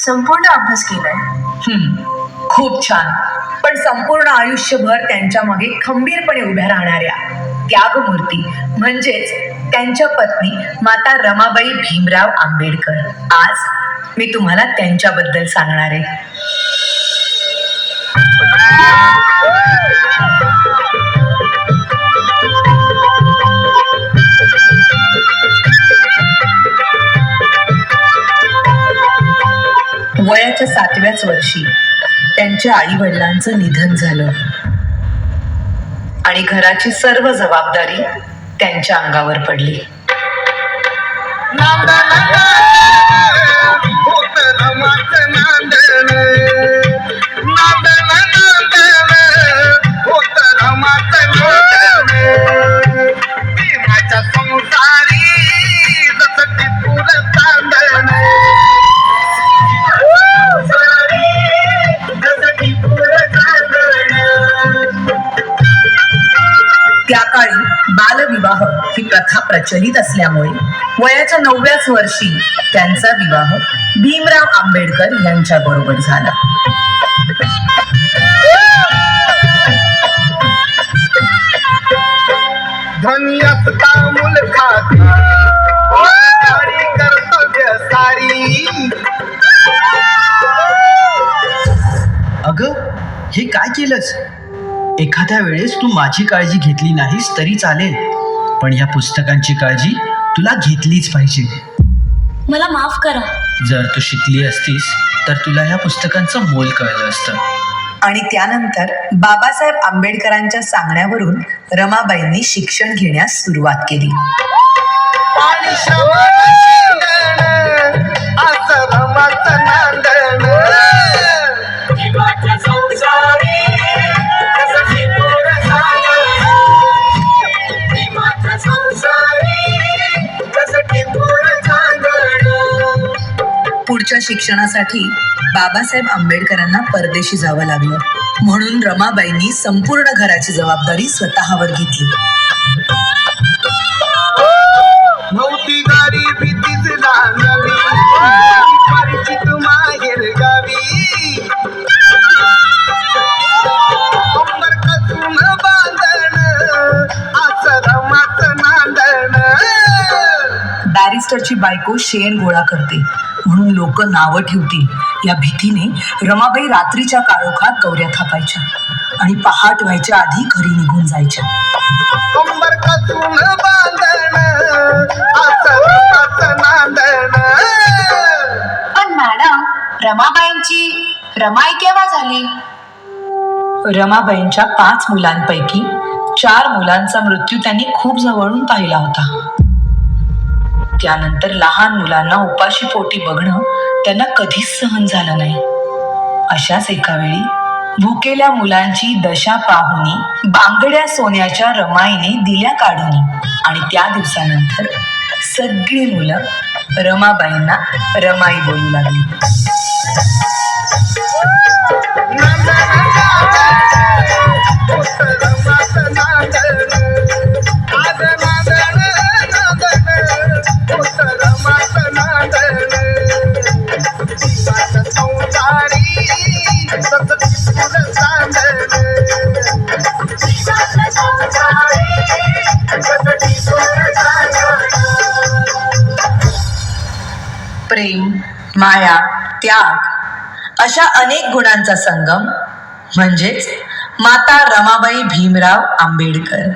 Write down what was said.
संपूर्ण अभ्यास केलाय. खूप छान. पण संपूर्ण आयुष्यभर त्यांच्या मागे खंबीरपणे उभ्या राहणाऱ्या त्यागमूर्ती म्हणजेच त्यांच्या पत्नी माता रमाबाई भीमराव आंबेडकर, आज मी तुम्हाला त्यांच्याबद्दल सांगणार आहे. वयाच्या 7व्याच वर्षी त्यांच्या आई वडिलांचं निधन झालं आणि घराची सर्व जबाबदारी त्यांच्या अंगावर पडली. त्या काळी बालविवाह ही प्रथा प्रचलित असल्यामुळे वयाच्या 9व्याच वर्षी त्यांचा विवाह भीमराव आंबेडकर यांच्या बरोबर झाला. अगं, हे काय केलंस? एखाद्या वेळेस तू माझी काळजी घेतली नाहीस तरी चालेल, पण या पुस्तकांची काळजी तुला घेतलीच पाहिजे. मला माफ करा. जर तू शिकली असतीस तर तुला या पुस्तकांचं मोल कळलं असतं. आणि त्यानंतर बाबासाहेब आंबेडकरांच्या सांगण्यावरून रमाबाईंनी शिक्षण घेण्यास सुरुवात केली. पुढच्या शिक्षणासाठी बाबासाहेब आंबेडकरांना परदेशी जावं लागलं, म्हणून रमाबाईंनी संपूर्ण घराची जबाबदारी स्वतःवर घेतली. बॅरिस्टरची बायको शेण गोळा करते म्हणून लोक नावं ठेवतील या भीतीने रमाबाई रात्रीच्या काळोखात गौऱ्या थापायच्या आणि पहाट व्हायच्या आधी घरी निघून जायच्या. पण मॅडम, रमाबाईंची रमाई केव्हा झाली? रमाबाईंच्या 5 मुलांपैकी 4 मुलांचा मृत्यू त्यांनी खूप जवळून पाहिला होता. त्यानंतर लहान मुलांना उपाशी पोटी बघणं त्यांना कधीच सहन झालं नाही. अशाच एका वेळी भुकेल्या मुलांची दशा पाहुनी बांगड्या सोन्याच्या रमाईने दिल्या काढून आणि त्या दिवसानंतर सगळी मुलं रमाबाईंना रमाई बोलू लागली. प्रेम, माया, त्याग अशा अनेक गुणांचा संगम म्हणजेच माता रमाबाई भीमराव आंबेडकर.